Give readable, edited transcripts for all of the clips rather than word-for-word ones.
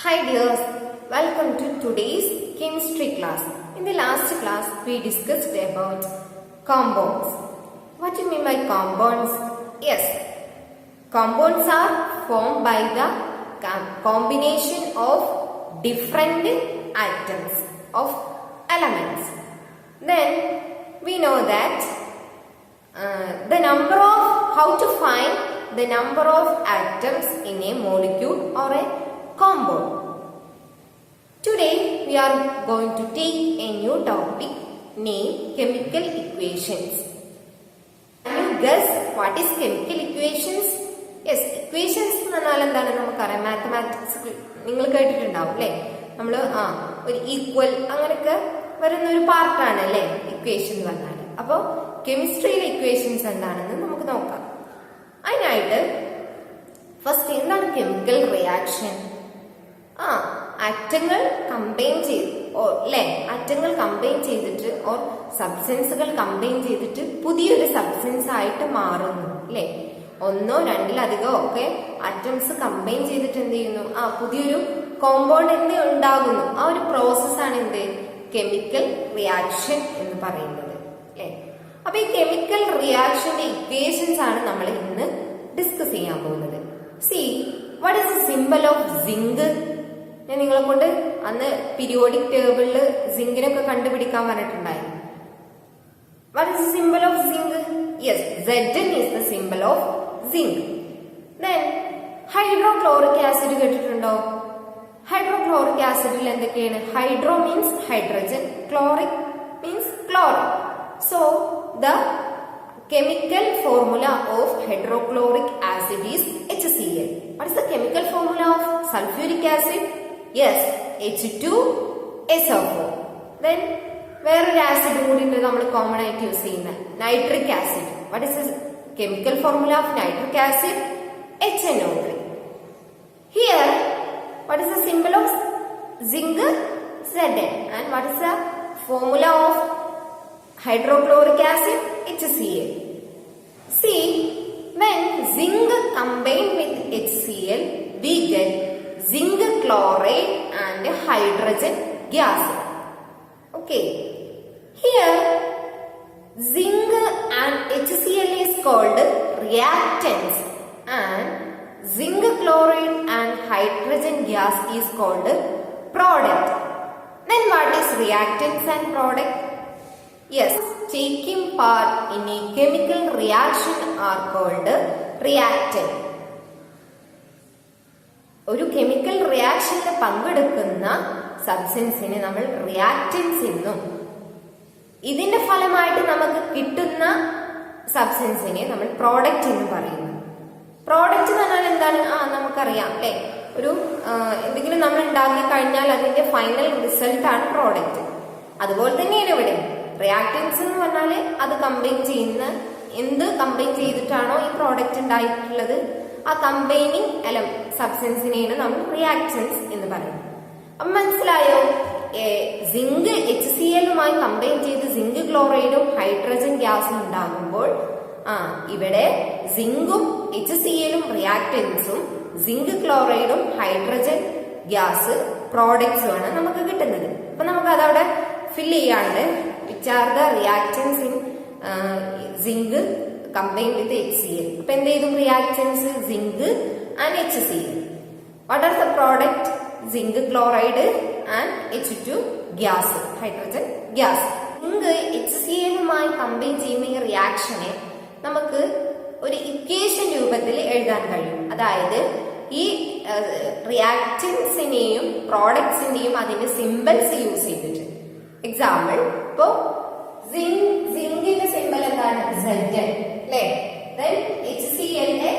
Hi dears, welcome to today's chemistry class. In the last class, we discussed about compounds. What do you mean by compounds? Yes, compounds are formed by the combination of different atoms of elements. Then we know that how to find the number of atoms in a molecule or a compound. Today we are going to take a new topic named chemical equations. Can you guess what is chemical equations? Yes, equations എന്ന് പറഞ്ഞാൽ എന്താണ് നമുക്കറിയാം. Mathematics നിങ്ങൾ കേട്ടിട്ടുണ്ടാവും അല്ലേ? നമ്മൾ ഒരു equal അങ്ങനെയൊക്കെ വരുന്ന ഒരു പാർട്ടാണ് അല്ലേ ഇക്വേഷൻ എന്ന് പറഞ്ഞാൽ. അപ്പോൾ കെമിസ്ട്രിയിലെ ഇക്വേഷൻസ് എന്താണെന്ന് നമുക്ക് നോക്കാം. അതിനായിട്ട് ഫസ്റ്റ് എന്താണ് കെമിക്കൽ റിയാക്ഷൻ? ആറ്റങ്ങൾ കമ്പൈൻ ചെയ്ത് ആറ്റങ്ങൾ കമ്പൈൻ ചെയ്തിട്ട് സബ്സ്റ്റൻസുകൾ കമ്പൈൻ ചെയ്തിട്ട് പുതിയൊരു സബ്സ്റ്റൻസ് ആയിട്ട് മാറുന്നു അല്ലെ. ഒന്നോ രണ്ടിലധികമോ ഒക്കെ ആറ്റംസ് കമ്പൈൻ ചെയ്തിട്ട് എന്ത് ചെയ്യുന്നു, പുതിയൊരു കോമ്പൗണ്ട് എന്ത് ഉണ്ടാകുന്നു. ആ ഒരു പ്രോസസ്സാണ് എന്ത് കെമിക്കൽ റിയാക്ഷൻ എന്ന് പറയുന്നത് അല്ലെ. അപ്പൊ ഈ കെമിക്കൽ റിയാക്ഷന്റെ ഇക്വേഷൻസ് ആണ് നമ്മൾ ഇന്ന് ഡിസ്കസ് ചെയ്യാൻ പോകുന്നത്. See what is the symbol of zinc? ഞാൻ നിങ്ങളെ കൊണ്ട് അന്ന് പീരിയോഡിക് ടേബിളില് സിങ്കിനൊക്കെ കണ്ടുപിടിക്കാൻ പറഞ്ഞിട്ടുണ്ടായിരുന്നു. What is the symbol of zinc? Yes, Zn is the symbol of zinc. Then hydrochloric acid കേട്ടിട്ടുണ്ടോ? ഹൈഡ്രോക്ലോറിക് ആസിഡിൽ എന്തൊക്കെയാണ്? Hydro means hydrogen, chloric means chlorine. So the chemical formula of hydrochloric acid is HCl. What is the chemical formula of sulfuric acid? Yes, H2SO4. Then വേറൊരു acid കൂടി ഉണ്ട് നമ്മൾ common ആയിട്ട് use ചെയ്യുന്ന nitric acid. What is the chemical formula of nitric acid? HNO3. Here, what is the symbol of zinc? Zn. And what is the formula of hydrochloric acid? HCl. See, when zinc combined with HCl, we get zinc chloride and hydrogen gas. Okay. Here, zinc and HCl is called reactants and zinc chloride and hydrogen gas is called product. Then what is reactants and product? Yes, taking part in a chemical reaction are called reactant. ഒരു chemical റിയാക്ഷനിൽ പങ്കെടുക്കുന്ന സബ്സ്റ്റൻസിനെ നമ്മൾ reactance എന്നും ഇതിന്റെ ഫലമായിട്ട് നമുക്ക് കിട്ടുന്ന സബ്സ്റ്റൻസിനെ നമ്മൾ product എന്ന് പറയുന്നു. പ്രോഡക്റ്റ് എന്ന് പറഞ്ഞാൽ എന്താണ്? നമുക്കറിയാം അല്ലെ, ഒരു എന്തെങ്കിലും നമ്മൾ ഉണ്ടാക്കി കഴിഞ്ഞാൽ അതിന്റെ ഫൈനൽ റിസൾട്ട് ആണ് പ്രോഡക്റ്റ്. അതുപോലെ തന്നെയാണ് ഇവിടെ റിയാക്റ്റൻസ് എന്ന് പറഞ്ഞാൽ അത് കമ്പൈൻ ചെയ്യുന്ന എന്ത് കമ്പൈൻ ചെയ്തിട്ടാണോ ഈ പ്രോഡക്റ്റ് ഉണ്ടായിട്ടുള്ളത് ആ കമ്പൈനിങ് സബ്സ്റ്റൻസിനെയാണ് നമ്മൾ റിയാക്റ്റൻസ് എന്ന് പറയുന്നത്. അപ്പൊ മനസ്സിലായോ? സിങ്ക് HClയുമായി കമ്പൈൻ ചെയ്ത് സിങ്ക് ക്ലോറൈഡും ഹൈഡ്രജൻ ഗ്യാസും ഉണ്ടാകുമ്പോൾ ഇവിടെ സിങ്കും HClയും റിയാക്റ്റൻസും സിങ്ക് ക്ലോറൈഡും ഹൈഡ്രജൻ ഗ്യാസ് പ്രോഡക്ട്സും ആണ് നമുക്ക് കിട്ടുന്നത്. അപ്പൊ നമുക്ക് അതവിടെ ഫിൽ ചെയ്യാണ്ട് which are the reactants in zinc combined with HCl. അപ്പൊ എന്ത് ചെയ്തു? Reactance zinc and HCl. What are the product? Zinc chloride and H2 gas, hydrogen gas. zinc HClയുമായി കമ്പൈൻ ചെയ്യുന്ന ഈ റിയാക്ഷനെ നമുക്ക് ഒരു ഇക്വേഷൻ രൂപത്തിൽ എഴുതാൻ കഴിയും. അതായത് ഈ റിയാക്റ്റൻസിനെയും പ്രോഡക്ട്സിന്റെയും അതിന്റെ സിംബൽസ് യൂസ് ചെയ്തിട്ട്. എക്സാമ്പിൾ, ഇപ്പോ സിങ്കിന്റെ സിംബൽ എന്താണ്? Zn അല്ലേ. ദെൻ HClന്റെ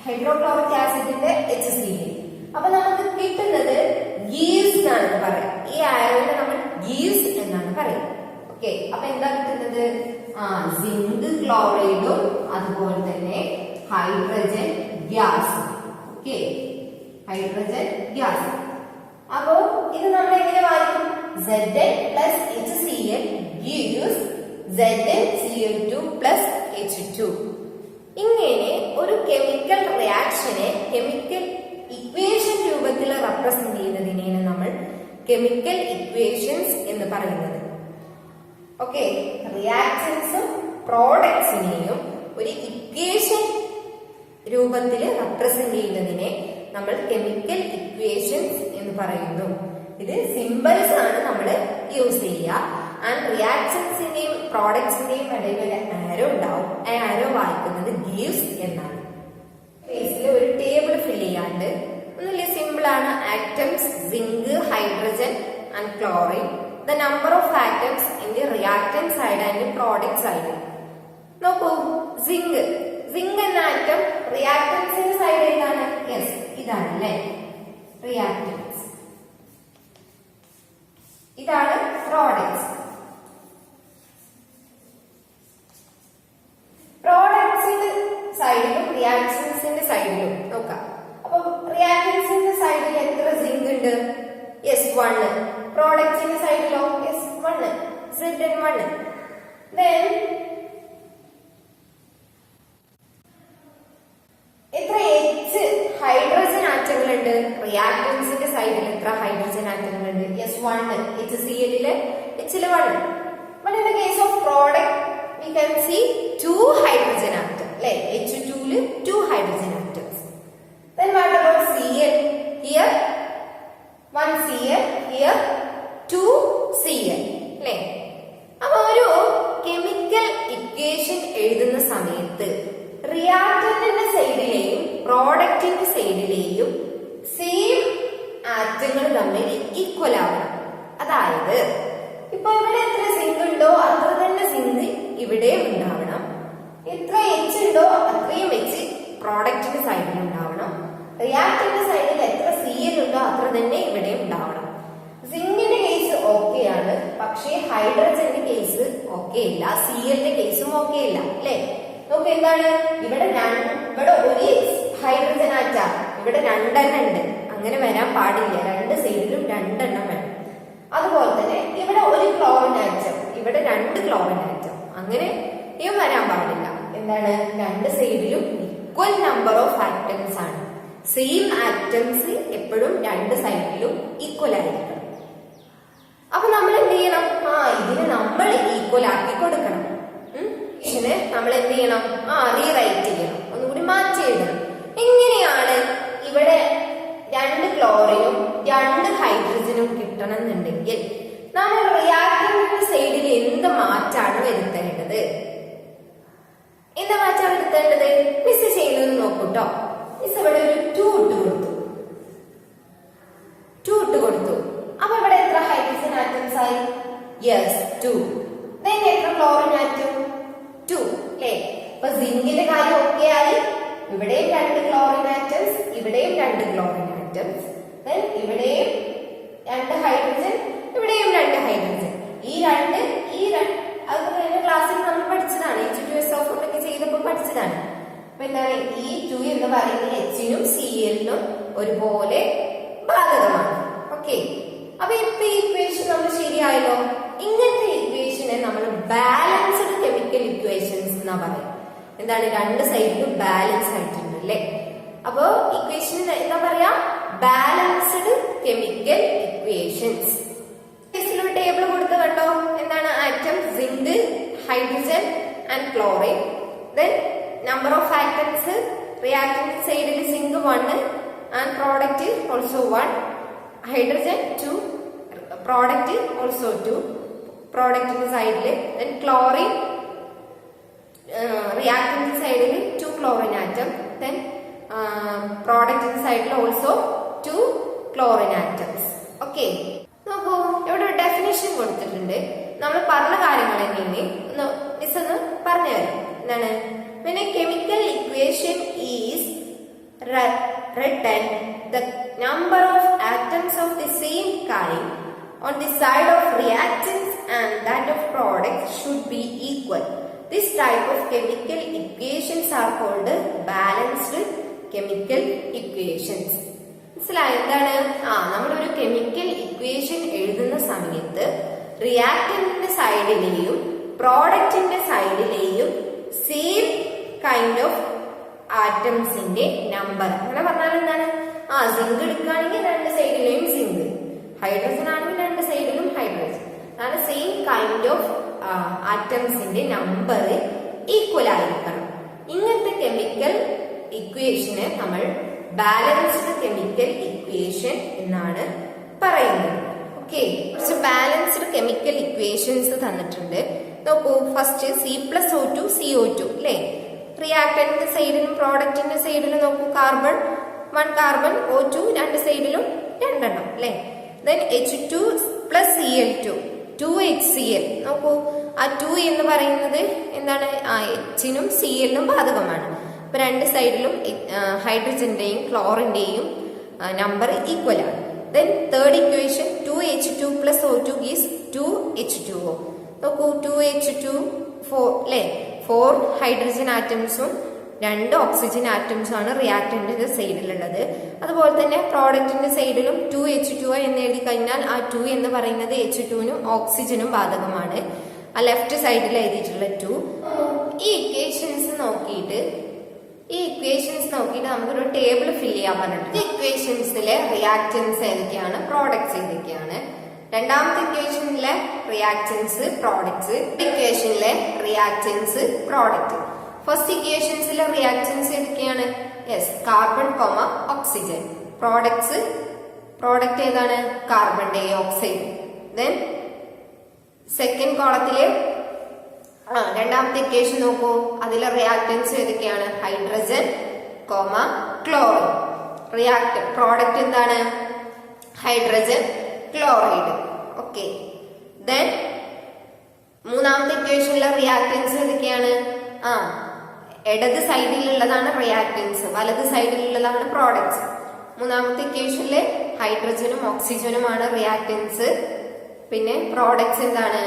ഹൈഡ്രോക്ലോറിക് ആസിഡിന്റെ HCl. അപ്പൊ നമുക്ക് കിട്ടുന്നത് ഗീസ് എന്നാണ് പറയാം. ഈ അയണിനെ നമ്മൾ ഗീസ് എന്നാണ് പറയാം. ഓക്കെ, അപ്പൊ എന്താ കിട്ടുന്നത്? സിങ്ക് ക്ലോറൈഡും അതുപോലെ തന്നെ hydrogen gas. Okay, hydrogen gas. അപ്പോ ഇത് നമ്മൾ എങ്ങനെ വായിക്കും? Zn plus HCl gives ZnCl2 plus H2. ഇങ്ങനെ ഒരു കെമിക്കൽ റിയാക്ഷനെ കെമിക്കൽ ഇക്വേഷൻ രൂപത്തിൽ രൂപത്തിൽ റെപ്രസെന്റ് ചെയ്യുന്നതിനെയാണ് നമ്മൾ കെമിക്കൽ ഇക്വേഷൻസ് എന്ന് പറയുന്നത്. ഓക്കെ, റിയാക്ഷൻസും പ്രോഡക്ട്സിനെയും ഒരു ഇക്വേഷൻ രൂപത്തിൽ റെപ്രസെന്റ് ചെയ്യുന്നതിനെ നമ്മൾ കെമിക്കൽ ഇക്വേഷൻസ് എന്ന് പറയുന്നു. ഇത് സിമ്പിൾസ് ആണ് നമ്മൾ യൂസ് ചെയ്യുക. ആൻഡ് റിയാക്ഷൻസിന്റെയും പ്രോഡക്ട്സിന്റെയും ഇടയിൽ ഒരു ആരോ ഉണ്ടാവും. ആ ആരോ വായിക്കുന്നത് ഗീവ്സ് എന്നാണ്. ബേസിൽ ഒരു ടേബിൾ ഫിൽ ചെയ്യാണ്ട് ഒന്നുമില്ല, സിമ്പിൾ ആണ്. Atoms zinc, hydrogen and chlorine. The number of atoms in the reactant side and product side. നോക്കൂ, സിങ്ക് എന്ന ആറ്റം റിയാക്ടൻസിന്റെ സൈഡ് ഏതാണ്? യെസ്, ഇതാണ് അല്ലേ റിയാക്ടൻസ്. ഇതാണ് പ്രോഡക്ട്സ്. പ്രോഡക്ട്സിന്റെ സൈഡിലും റിയാക്ഷൻസിന്റെ സൈഡിലും നോക്കാം. അപ്പൊ റിയാക്ഷൻസിന്റെ സൈഡിൽ എത്ര സിങ്ക് ഉണ്ട്? യെസ്, 1. പ്രോഡക്ട്സിന്റെ സൈഡിലോ? യെസ്, 1. Z1. Then എത്ര എച്ച് ഹൈഡ്രജൻ ആറ്റങ്ങളുണ്ട്? റിയാക്ടൻസിന്റെ സൈഡിൽ എത്ര hydrogen ആറ്റങ്ങളുണ്ട്? Yes, 1. HCl-ല് H-ല് 1. But in the case of product we can see 2 hydrogen atom, അല്ലേ? H2-ല് 2 hydrogen atoms. Then what about Cl? Here 1 Cl, here 2 Cl, അല്ലേ? അപ്പൊ ഒരു കെമിക്കൽ ഇക്വേഷൻ എഴുതുന്ന സമയത്ത് റിയാക്ടന്റിന്റെ സൈഡിലെയും പ്രോഡക്റ്റിന്റെ സൈഡിലെയും same ആറ്റങ്ങൾ തമ്മിൽ ഈക്വൽ ആവണം. അതായത് ഇപ്പൊ ഇവിടെ എത്ര സിങ്ക് ഉണ്ടോ അത്ര തന്നെ സിങ്ക് ഇവിടെയും ഉണ്ടാവണം. എത്ര എച്ച് ഉണ്ടോ അത്രയും എച്ച് പ്രോഡക്റ്റിന്റെ സൈഡിൽ ഉണ്ടാവണം. റിയാക്ടറിന്റെ സൈഡിൽ എത്ര Cl ഉണ്ടോ അത്ര തന്നെ ഇവിടെയും ഉണ്ടാവണം. സിങ്കിന്റെ കേസ് ഓക്കെ ആണ്, പക്ഷേ ഹൈഡ്രജന്റെ കേസ് ഓക്കെ ഇല്ല, Cl-ന്റെ കേസും ഓക്കെ ഇല്ല, അല്ലേ? നോക്ക്, എന്താണ് ഇവിടെ ഒരു ഹൈഡ്രജൻ ആറ്റം, ഇവിടെ 2 ഉണ്ട്. അങ്ങനെ വരാൻ പാടില്ല. 2 സൈഡിലും 2 വേണം. അതുപോലെ തന്നെ ഇവിടെ ഒരു ക്ലോറിൻ ആറ്റം, ഇവിടെ 2 ക്ലോറിൻ ആറ്റം, അങ്ങനെ വരാൻ പാടില്ല. എന്താണ്? 2 സൈഡിലും ഈക്വൽ നമ്പർ ഓഫ് ആറ്റംസ് ആണ്. സെയിം ആറ്റംസ് എപ്പോഴും 2 സൈഡിലും ഈക്വൽ ആയിരിക്കണം. അപ്പൊ നമ്മൾ എന്ത് ചെയ്യണം? ഇതിനെ നമ്മൾ ഈക്വൽ ആക്കി കൊടുക്കണം. ഇതിനെ നമ്മൾ എന്ത് ചെയ്യണം? റീറൈറ്റ് ചെയ്യണം, ഒന്നുകൂടി മാറ്റി എഴുതണം. എങ്ങനെയാണ് ഇവിടെ 2 ക്ലോറിനും 2 ഹൈഡ്രജനും കിട്ടണം എന്നുണ്ടെങ്കിൽ നമ്മൾ റിയാക്ടറിന്റെ സൈഡിൽ എന്ത് മാറ്റാണ് വരുത്തേണ്ടത്? എന്ത് മാറ്റാണ് വരുത്തേണ്ടത്? മിസ് ചെയ്യുന്നത് നോക്കൂട്ടോ. മിസ് ഇവിടെ ഒരു 2 ഇട്ട് കൊടുത്തു. അപ്പൊ ഇവിടെ എത്ര ഹൈഡ്രജൻ ആറ്റംസ് ആയി? യെസ്, 2. Then എത്ര ക്ലോറിൻ ആറ്റം? 2, അല്ലേ? അപ്പൊ സിങ്കിന്റെ കാര്യം ഓക്കെ ആയി. ഇവിടെയും 2 ക്ലോറിൻ ആറ്റംസ്, ഇവിടെയും 2 ക്ലോറിൻ ആറ്റംസ്. Then ഇവിടെയും 2 ഹൈഡ്രജൻ, ഇവിടെയും 2 ഹൈഡ്രജൻ. ഈ രണ്ട് അത് കഴിഞ്ഞ ക്ലാസ്സിൽ നമ്മൾ പഠിച്ചതാണ്. H2SO4 ഒക്കെ ചെയ്തപ്പോൾ പഠിച്ചതാണ്. അപ്പൊ എന്താണ്? ഈ 2 എന്ന് പറയുന്നത് H-നും Cl-നും ഒരുപോലെ ബാധകമാണ്. ഓക്കെ, അപ്പൊ ഇപ്പൊ ഈ ഇക്വേഷൻ നമ്മൾ ശരിയായല്ലോ. ഇങ്ങനത്തെ ഇക്വേഷനെ നമ്മൾ ബാലൻസ്ഡ് കെമിക്കൽ ഇക്വേഷൻസ് എന്നാ പറയാം. എന്താണ്? 2 സൈഡിലും ബാലൻസ് ആയിട്ടുണ്ട്, അല്ലേ? അപ്പൊ ഇക്വേഷൻ എന്താ പറയാ? Balanced chemical equations. ഒരു ടേബിൾ കൊടുത്ത് കണ്ടോ? എന്താണ്? Atom zinc, hydrogen and chlorine. Then number of atoms reactant സൈഡിൽ zinc 1 and product also 1, hydrogen 2, product also 2, പ്രോഡക്റ്റിന്റെ സൈഡിൽ. ദെൻ ക്ലോറിൻ റിയാക്ടന്റ് സൈഡിൽ 2 ക്ലോറിൻ ആറ്റം. ദെൻ പ്രോഡക്റ്റിന്റെ സൈഡിൽ ഓൾസോ 2 ക്ലോറിൻ ആറ്റംസ്. ഓക്കെ, നോക്കൂ, ഇവിടെ ഒരു ഡെഫിനിഷൻ കൊടുത്തിട്ടുണ്ട്. നമ്മൾ പറഞ്ഞ കാര്യങ്ങൾ എങ്ങനെ മിസ് ഒന്ന് പറഞ്ഞു തരാം. എന്താണ്? when a chemical equation is written, the number of atoms of the same kind on the side of reactants and that of products should be equal. This type of chemical equations are called balanced chemical equations. മനസ്സിലായോ? എന്താണ്? നമ്മളൊരു chemical equation എഴുതുന്ന സമയത്ത് റിയാക്ടന്റിന്റെ സൈഡിലെയും പ്രോഡക്റ്റിന്റെ സൈഡിലെയും same kind of ആറ്റംസിന്റെ number, അങ്ങനെ പറഞ്ഞാൽ എന്താണ്? Zinc എടുക്കുകയാണെങ്കിൽ രണ്ട് സൈഡിലെയും സിങ്ക്, ഹൈഡ്രജൻ ആണെങ്കിൽ രണ്ട് സൈഡിലും ഹൈഡ്രജൻ. അതാണ് സെയിം കൈൻഡ് ഓഫ് ആറ്റംസിന്റെ നമ്പർ ഈക്വൽ ആയിരിക്കണം. ഇങ്ങനത്തെ കെമിക്കൽ ഇക്വേഷനെ നമ്മൾ ബാലൻസ്ഡ് കെമിക്കൽ ഇക്വേഷൻ എന്നാണ് പറയുന്നത്. ഓക്കെ, കുറച്ച് ബാലൻസ്ഡ് കെമിക്കൽ ഇക്വേഷൻസ് തന്നിട്ടുണ്ട്. നോക്കൂ, ഫസ്റ്റ് C+O2 CO2 അല്ലേ? റിയാക്ടന്റിന്റെ സൈഡിലും പ്രോഡക്റ്റിന്റെ സൈഡിലും നോക്കൂ, കാർബൺ 1 കാർബൺ, O2 രണ്ട് സൈഡിലും രണ്ടെണ്ണം അല്ലേ? Then H2 + Cl2 2HCl. നോക്കൂ, ആ 2 എന്ന് പറയുന്നത് എന്താണ്? Hനും Clനും ബാധകമാണ്. അപ്പൊ രണ്ട് സൈഡിലും ഹൈഡ്രജന്റെയും ക്ലോറിന്റെയും നമ്പർ ഈക്വൽ ആണ്. Then third equation 2H2 + O2 is 2H2O. നോക്കൂ, 2H2 4 അല്ലേ? 4 ഹൈഡ്രജൻ ആറ്റംസും 2 ഓക്സിജൻ ആറ്റംസും ആണ് റിയാക്ടന്റിന്റെ സൈഡിലുള്ളത്. അതുപോലെ തന്നെ പ്രോഡക്റ്റിന്റെ സൈഡിലും 2H2O എന്ന് എഴുതി കഴിഞ്ഞാൽ ആ 2 എന്ന് പറയുന്നത് H2നും ഓക്സിജനും ബാധകമാണ്. ആ ലെഫ്റ്റ് സൈഡിൽ എഴുതിയിട്ടുള്ള 2. ഈ ഇക്വേഷൻസ് നോക്കിയിട്ട് നമുക്കൊരു ടേബിൾ ഫിൽ ചെയ്യാൻ പറഞ്ഞിട്ടുണ്ട്. ഇക്വേഷൻസിലെ റിയാക്ടൻസ് ഏതൊക്കെയാണ്, പ്രോഡക്ട്സ് ഏതൊക്കെയാണ്? രണ്ടാമത്തെ ഇക്വേഷനിലെ റിയാക്ടൻസ് പ്രോഡക്ട്സ്, ഇക്വേഷനിലെ റിയാക്ടൻസ് പ്രോഡക്റ്റ്. ഫസ്റ്റ് ഇക്വേഷൻസിലെ റിയാക്ടൻസ് ഏതൊക്കെയാണ്? Yes, carbon oxygen. പ്രോഡക്റ്റ് ഏതാണ്? Carbon dioxide. Then second കോളത്തിലെ രണ്ടാമത്തെ ഇക്വേഷൻ നോക്കൂ, അതിലെ റിയാക്ടൻസ് ഏതൊക്കെയാണ്? Hydrogen chlorine. പ്രോഡക്റ്റ് എന്താണ്? Hydrogen chloride. ഓക്കെ, ദെൻ മൂന്നാമത്തെ ഇക്വേഷനിലെ റിയാക്ടൻസ് ഏതൊക്കെയാണ്? ഇടത് സൈഡിലുള്ളതാണ് റിയാക്ടൻസ്, വലത് സൈഡിലുള്ളതാണ് പ്രോഡക്ട്സ്. മൂന്നാമത്തെ ഇക്വേഷനിലെ ഹൈഡ്രജനും ഓക്സിജനുമാണ് റിയാക്ടൻസ്. പിന്നെ പ്രോഡക്ട്സ് എന്താണ്?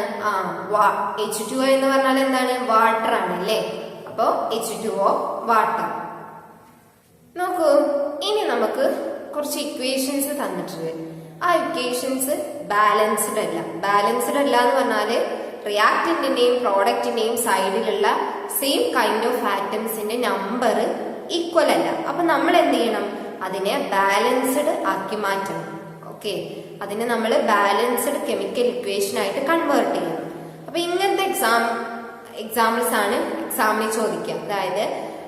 H2O എന്ന് പറഞ്ഞാൽ എന്താണ്? വാട്ടർ ആണ് അല്ലേ? അപ്പോ H2O വാട്ടർ. നോക്കൂ, ഇനി നമുക്ക് കുറച്ച് ഇക്വേഷൻസ് തന്നിട്ടുണ്ട്. ആ ഇക്വേഷൻസ് ബാലൻസ്ഡ് അല്ല. ബാലൻസ്ഡ് അല്ല എന്ന് പറഞ്ഞാല് റിയാക്ടന്റിന്റെയും പ്രോഡക്റ്റിന്റെയും സൈഡിലുള്ള സെയിം കൈൻഡ് ഓഫ് ആറ്റംസിന്റെ നമ്പർ ഈക്വൽ അല്ല. അപ്പൊ നമ്മൾ എന്ത് ചെയ്യണം? അതിനെ ബാലൻസ്ഡ് ആക്കി മാറ്റണം. ഓക്കെ, അതിനെ നമ്മൾ ബാലൻസ്ഡ് കെമിക്കൽ ഇക്വേഷൻ ആയിട്ട് കൺവേർട്ട് ചെയ്യണം. അപ്പൊ ഇങ്ങനത്തെ എക്സാമ്പിൾസ് ആണ് എക്സാമിന് ചോദിക്കുക. അതായത്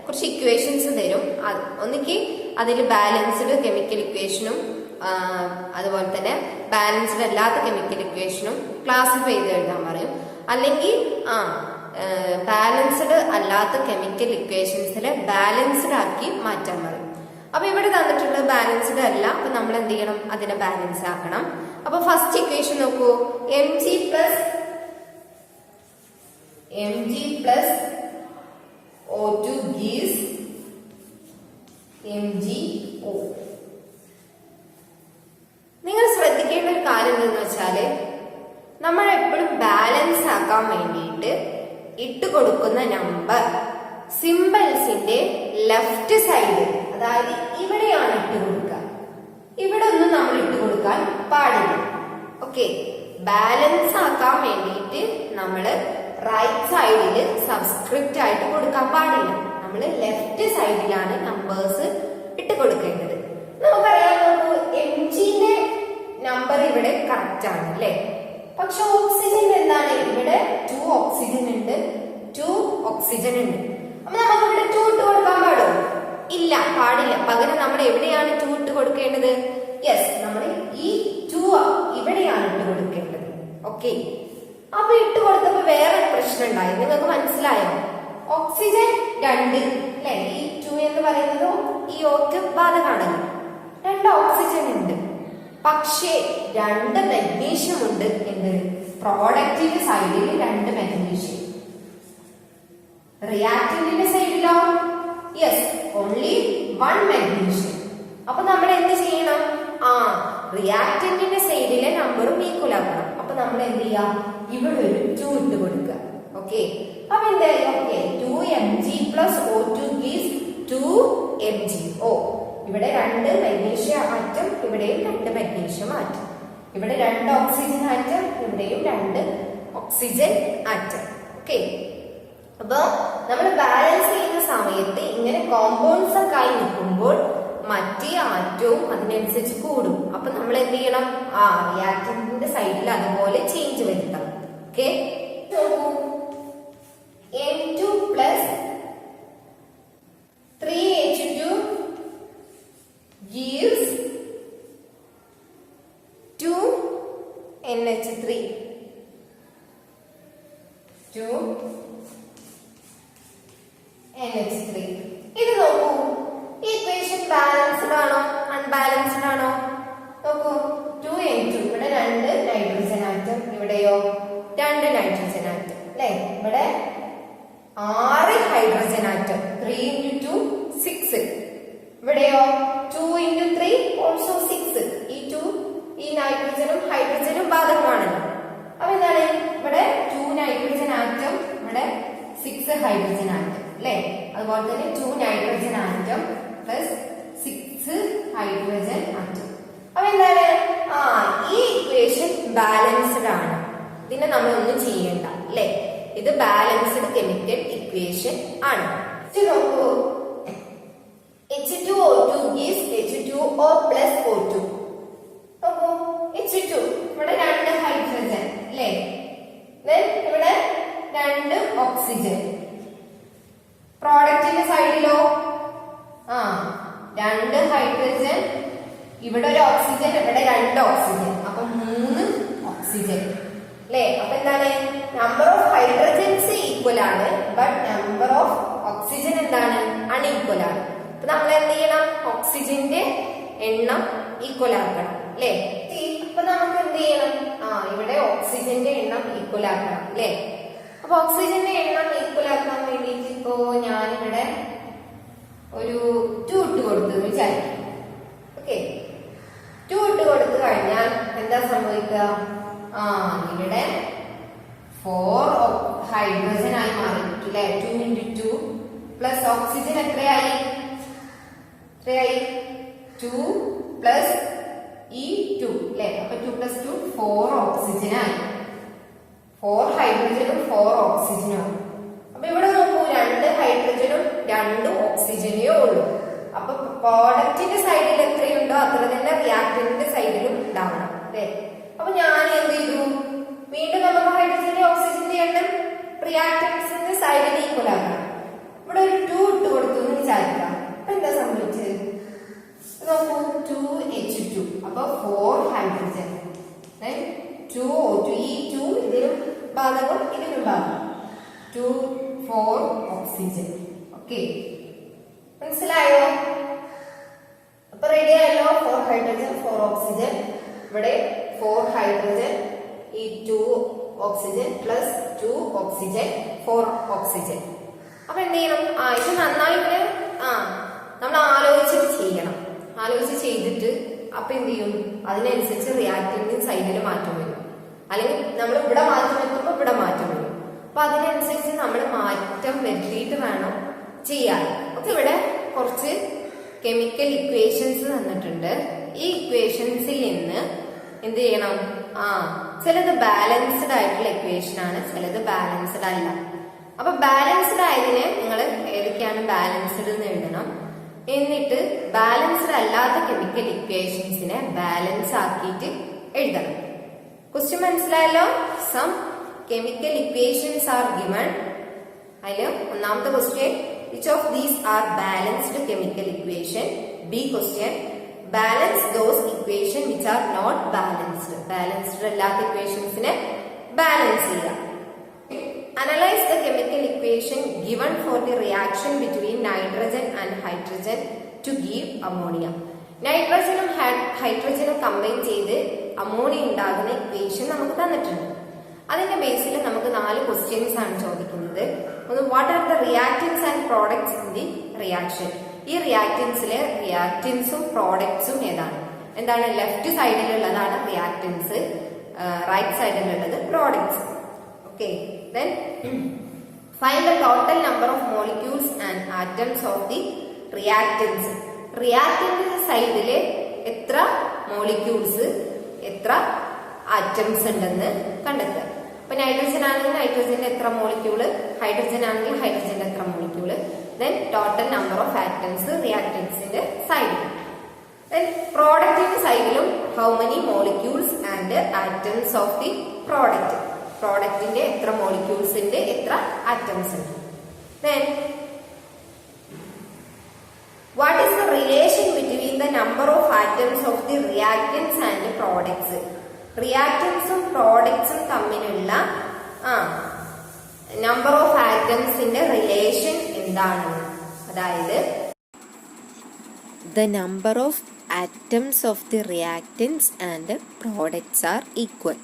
കുറച്ച് ഇക്വേഷൻസ് തരും, ഒന്നിക്ക് അതിൽ ബാലൻസ്ഡ് കെമിക്കൽ ഇക്വേഷനും അതുപോലെ തന്നെ ബാലൻസ്ഡ് അല്ലാത്ത കെമിക്കൽ ഇക്വേഷനും ക്ലാസിഫൈ ചെയ്ത് എഴുതാൻ പറയും. അല്ലെങ്കിൽ ബാലൻസ്ഡ് അല്ലാത്ത കെമിക്കൽ ഇക്വേഷൻസിലെ ബാലൻസ്ഡ് ആക്കി മാറ്റാൻ പറയും. അപ്പൊ ഇവിടെ തന്നിട്ടുള്ളത് ബാലൻസ്ഡ് അല്ല. അപ്പൊ നമ്മൾ എന്ത് ചെയ്യണം? അതിനെ ബാലൻസ് ആക്കണം. അപ്പൊ ഫസ്റ്റ് ഇക്വേഷൻ നോക്കൂ, Mg plus O2 gives MgO. നിങ്ങൾ ശ്രദ്ധിക്കേണ്ട ഒരു കാര്യം എന്താണെന്ന് വെച്ചാല്, നമ്മൾ എപ്പോഴും ബാലൻസ് ആക്കാൻ വേണ്ടിയിട്ട് ഇട്ട് കൊടുക്കുന്ന നമ്പർ സിമ്പിൾസിന്റെ ലെഫ്റ്റ് സൈഡ്, അതായത് ഇവിടെയാണ് ഇട്ട് കൊടുക്കുക. ഇവിടെ ഒന്നും നമ്മൾ ഇട്ട് കൊടുക്കാൻ പാടില്ല. ഓക്കെ, ബാലൻസ് ആക്കാൻ വേണ്ടിയിട്ട് നമ്മള് റൈറ്റ് സൈഡില് സബ്സ്ക്രിപ്റ്റ് ആയിട്ട് കൊടുക്കാൻ പാടില്ല. നമ്മൾ ലെഫ്റ്റ് സൈഡിലാണ് നമ്പേഴ്സ് ഇട്ട് കൊടുക്കേണ്ടത്. നമുക്കറിയാം, Mgന്റെ നമ്പർ ഇവിടെ കറക്റ്റ് ആണ് അല്ലെ? പക്ഷെ ഓക്സിജൻ എന്താണ്? ഇവിടെ 2 ഓക്സിജൻ ഉണ്ട്, 2 ഓക്സിജൻ ഉണ്ട്. അപ്പൊ നമുക്ക് ഇവിടെ 2 ഇട്ട് കൊടുക്കാൻ പാടുമോ? ഇല്ല, പാടില്ല. പകരം നമ്മൾ എവിടെയാണ് 2 ഇട്ട് കൊടുക്കേണ്ടത്? യെസ്, നമ്മൾ ഈ 2 ഇവിടെയാണ് ഇട്ട് കൊടുക്കേണ്ടത്. ഓക്കെ, അപ്പൊ ഇട്ട് കൊടുത്തപ്പോ വേറെ പ്രശ്നം ഉണ്ടായി. നിങ്ങൾക്ക് മനസ്സിലായോ? ഓക്സിജൻ 2 അല്ലെ? ഈ 2 എന്ന് പറയുന്നത് ഈ ഓക്ക് ബാധകമാണല്ലോ. 2 ഓക്സിജൻ ഉണ്ട്, പക്ഷേ 2 മെഗ്നീഷ്യം ഉണ്ട്. എന്ത്? പ്രോഡക്റ്റിന്റെ സൈഡിൽ 2 മെഗ്നീഷ്യം. റിയാക്ടന്റിന്റെ സൈഡിലോ? Yes, only 1 magnesium. അപ്പൊ നമ്മൾ എന്ത് ചെയ്യണം? റിയാക്ടന്റിന്റെ സൈഡിലെ നമ്പറും ഈക്വൽ ആക്കണം. അപ്പൊ നമ്മൾ എന്ത് ചെയ്യാം? ഇവിടെ ഒരു 2 ഇട്ട് കൊടുക്കുക. ഓക്കെ, അപ്പൊ എന്തായാലും okay 2Mg plus O2 gives 2MgO. ഇവിടെ 2 മഗ്നീഷ്യം ആറ്റം, ഇവിടെയും 2 മഗ്നീഷ്യം ആറ്റം. ഇവിടെ 2 ഓക്സിജൻ ആറ്റം, ഇവിടെയും 2 ഓക്സിജൻ ആറ്റം. ഓക്കെ, അപ്പൊ നമ്മൾ ബാലൻസ് ചെയ്യുന്ന സമയത്ത് ഇങ്ങനെ കോമ്പൗണ്ട്സ് ഒക്കെ ആയി നിൽക്കുമ്പോൾ മറ്റേ ആറ്റവും അതിനനുസരിച്ച് കൂടും. അപ്പൊ നമ്മൾ എന്ത് ചെയ്യണം? റിയാക്ടന്റിന്റെ സൈഡിൽ അതുപോലെ ചേഞ്ച് വരുത്തണം. Okay, N2 plus 3H2 gives 2NH3. 2NH3. ഇത് നോക്കൂ, ഈ ഇക്വേഷൻ ബാലൻസ്ഡ് ആണോ അൺബാലൻസ്ഡ് ആണോ? നോക്കൂ, 2N2, ഇവിടെ 2 നൈട്രജൻ ആറ്റം, ഇവിടെയോ 2 നൈട്രജൻ ആറ്റം അല്ലെ? ഇവിടെ 6 ഹൈഡ്രജൻ ആറ്റം, 3 into 2 6. ഇവിടെയോ 2 into 3 also 6. ഈ നൈട്രജനും ഹൈഡ്രജനും ബാധകമാണല്ലോ. അപ്പൊ എന്താണ്? ഇവിടെ 2 നൈട്രജൻ ആറ്റം, ഇവിടെ 6 ഹൈഡ്രജൻ ആറ്റം അല്ലെ? അതുപോലെ തന്നെ 2 nitrogen atom plus 6 hydrogen atom. അപ്പൊ എന്താണ്? ഈ ഇക്വേഷൻ ബാലൻസ്ഡ് ആണ്. ഇതിനെ നമ്മൾ ഒന്നും ചെയ്യണ്ട അല്ലെ? ഇത് ബാലൻസ്ഡ് കെമിക്കൽ ഇക്വേഷൻ ആണ്. നോക്കൂ, H2O2 gives H2O plus O2. നോക്കൂ, H2 ഇവിടെ 2 ഹൈഡ്രജൻ അല്ലെ? ഇവിടെ 2 ഓക്സിജൻ. പ്രോഡക്റ്റിന്റെ സൈഡിലോ 2 ഹൈഡ്രജൻ, ഇവിടെ ഒരു ഓക്സിജൻ, ഇവിടെ 2 ഓക്സിജൻ, അപ്പൊ 3 ഓക്സിജൻ അല്ലെ? അപ്പൊ എന്താണ്? നമ്പർ ഓഫ് ഹൈഡ്രജൻസ് ഈക്വൽ ആണ്, ബട്ട് നമ്പർ ഓഫ് ഓക്സിജൻ എന്താണ്? അൺഈക്വൽ ആണ്. അപ്പൊ നമ്മൾ എന്ത് ചെയ്യണം? ഓക്സിജന്റെ എണ്ണം ഈക്വൽ ആക്കണം അല്ലെ? അപ്പൊ നമുക്ക് എന്ത് ചെയ്യണം? ഇവിടെ ഓക്സിജന്റെ എണ്ണം ഈക്വൽ ആക്കണം അല്ലെ? അപ്പൊ ഓക്സിജന്റെ എണ്ണം ഈക്വൽ ആക്കാൻ വേണ്ടിയിട്ട് ഇപ്പോ ഞാനിവിടെ ഒരു 2 ഇട്ട് കൊടുത്തു വിചാരിക്കും. ഓക്കെ, 2 ഇട്ട് കൊടുത്തു കഴിഞ്ഞാൽ എന്താ സംഭവിക്കുക? ഇവിടെ 4 ഹൈഡ്രജൻ ആയി മാറിയിട്ടില്ലേ? 2 into 2 പ്ലസ് ഓക്സിജൻ എത്രയായി? 2 പ്ലസ് ഈ 2 അല്ലെ? അപ്പൊ 2 plus 2 4 ഓക്സിജൻ ആയി. 4 ഹൈഡ്രജനും 4 ഓക്സിജനും. അപ്പൊ ഇവിടെ നോക്കൂ, 2 ഹൈഡ്രജനും 2 ഓക്സിജനേ ഉള്ളൂ. അപ്പൊ പ്രോഡക്റ്റിന്റെ സൈഡിൽ എത്രയുണ്ടോ അത്ര തന്നെ റിയാക്ടന്റിന്റെ സൈഡിലും ഉണ്ടാവണം അല്ലെ? അപ്പൊ ഞാൻ എന്ത് ചെയ്തു? വീണ്ടും നമുക്ക് ഹൈഡ്രജന്റെ ഓക്സിജന്റെ എണ്ണം റിയാക്ടൻസിന്റെ സൈഡിൽ ഈക്വൽ ആക്കണം. ഇവിടെ ഒരു 2 ഇട്ട് കൊടുത്തു എന്ന് വിചാരിക്കാം. അപ്പൊ എന്താ സംഭവിച്ചത്? നോക്കൂ, 2H2, അപ്പൊ 4 ഹൈഡ്രജൻ, 2O2, ഈ 2 ഇതിനും ബാധകം ഇതിനും ബാധകം, 4 ഓക്സിജൻ. ഓക്കെ, മനസ്സിലായോ? അപ്പൊ റെഡി ആയല്ലോ. 4 ഹൈഡ്രജൻ 4 ഓക്സിജൻ, ഇവിടെ 4 ഹൈഡ്രജൻ, ഈ 2 ഓക്സിജൻ പ്ലസ് 2 ഓക്സിജൻ 4 ഓക്സിജൻ. അപ്പൊ എന്ത് ചെയ്യണം? ഇത് നന്നായിട്ട് നമ്മൾ ആലോചിച്ചിട്ട് ചെയ്യണം. ആലോചിച്ച് ചെയ്തിട്ട് അപ്പൊ എന്ത് ചെയ്യും? അതിനനുസരിച്ച് റിയാക്ടന്റിന്റെ സൈഡിൽ മാറ്റം വരും, അല്ലെങ്കിൽ നമ്മൾ ഇവിടെ മാറ്റം വരുത്തുമ്പോൾ ഇവിടെ മാറ്റം വരും. അപ്പൊ അതിനനുസരിച്ച് നമ്മൾ മാറ്റം വരുത്തിയിട്ട് വേണം ചെയ്യാൻ. അപ്പൊ ഇവിടെ കുറച്ച് കെമിക്കൽ ഇക്വേഷൻസ് തന്നിട്ടുണ്ട്. ഈ ഇക്വേഷൻസിൽ നിന്ന് എന്ത് ചെയ്യണം? ചിലത് ബാലൻസ്ഡ് ആയിട്ടുള്ള ഇക്വേഷൻ ആണ്, ചിലത് ബാലൻസ്ഡ് അല്ല. അപ്പൊ ബാലൻസ്ഡ് ആയതിനെ നിങ്ങൾ ഏതൊക്കെയാണ് ബാലൻസ്ഡ് എന്ന് എഴുതണം. എന്നിട്ട് ബാലൻസ്ഡ് അല്ലാത്ത കെമിക്കൽ ഇക്വേഷൻസിനെ ബാലൻസ് ആക്കിയിട്ട് എഴുതണം. ക്വസ്റ്റ്യൻ മനസ്സിലായല്ലോ? Some chemical equations are given. അതില് ഒന്നാമത്തെ question, which of these are balanced chemical equation? B question, balance those equation which are not balanced. Balanced അല്ലാത്ത equationsനെ balance ചെയ്യുക. Analyze the chemical equation given for the reaction between nitrogen and hydrogen to give ammonia. നൈട്രജനും ഹൈഡ്രജനും combine ചെയ്ത് ammonia ഉണ്ടാകുന്ന equation നമുക്ക് തന്നിട്ടുണ്ട്. അതിന്റെ ബേസിൽ നമുക്ക് 4 questions ആണ് ചോദിക്കുന്നത്. ഒന്ന്, what are the reactants and products in the reaction? ഈ റിയാക്ടൻസിലെ റിയാക്ടൻസും പ്രോഡക്ട്സും ഏതാണ്? എന്താണ്? ലെഫ്റ്റ് സൈഡിലുള്ളതാണ് റിയാക്ടൻസ്, റൈറ്റ് സൈഡിലുള്ളത് products. Okay, then find the total number of molecules and atoms of the reactants. Reactant സൈഡില് എത്ര മോളിക്യൂൾസ് എത്ര ആറ്റംസ് ഉണ്ടെന്ന് കണ്ടെത്തുക. അപ്പൊ നൈട്രജൻ ആണെങ്കിൽ നൈട്രജന്റെ എത്ര മോളിക്യൂള്, ഹൈഡ്രജൻ ആണെങ്കിൽ ഹൈഡ്രജന്റെ എത്ര molecule, then total number of atoms റിയാക്ടൻസിന്റെ സൈഡിൽ. പ്രോഡക്റ്റിന്റെ സൈഡിലും how many molecules and atoms of the product. പ്രോഡക്റ്റിന്റെ എത്ര മോളിക്യൂൾസിന്റെ എത്ര ആറ്റംസ് ഉണ്ട്. Then what is the relation between the number of atoms of the reactants and products? റിയാക്റ്റൻസും പ്രോഡക്ട്സും തമ്മിലുള്ള നമ്പർ ഓഫ് ആറ്റംസിന്റെ റിലേഷൻ എന്താണെന്ന്, അതായത് The number of atoms of the reactants and products are equal.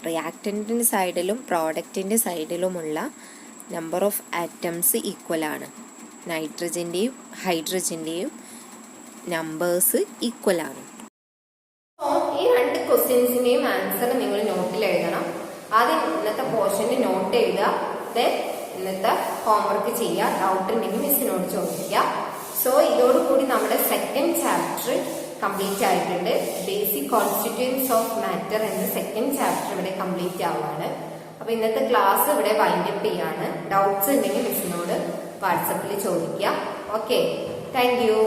റിയാക്റ്റൻറ്റിൻ്റെ സൈഡിലും പ്രോഡക്റ്റിൻ്റെ സൈഡിലുമുള്ള നമ്പർ ഓഫ് ആറ്റംസ് ഈക്വൽ ആണ്. നൈട്രജൻ്റെയും ഹൈഡ്രജൻ്റെയും numbers equal ആണ്. ഈ രണ്ട് ക്വസ്റ്റ്യൻസിന്റെയും answer നിങ്ങൾ നോട്ടിൽ എഴുതണം. ആദ്യം ഇന്നത്തെ പോർഷന്റെ നോട്ട് എഴുതുക, ദെൻ ഇന്നത്തെ ഹോംവർക്ക് ചെയ്യുക. ഡൗട്ട് ഉണ്ടെങ്കിൽ മിസ്സിനോട് ചോദിക്കുക. സോ ഇതോടുകൂടി നമ്മുടെ സെക്കൻഡ് ചാപ്റ്റർ കംപ്ലീറ്റ് ആയിട്ടുണ്ട്. ബേസിക് കോൺസ്റ്റിറ്റ്യൂവൻസ് ഓഫ് മാറ്റർ എന്ന സെക്കൻഡ് ചാപ്റ്റർ ഇവിടെ കംപ്ലീറ്റ് ആവുകയാണ്. അപ്പൊ ഇന്നത്തെ ക്ലാസ് ഇവിടെ വൈൻഡപ്പ് ചെയ്യാണ്. ഡൗട്ട്സ് ഉണ്ടെങ്കിൽ മിസ്സിനോട് വാട്സപ്പിൽ ചോദിക്കുക. Okay, thank you.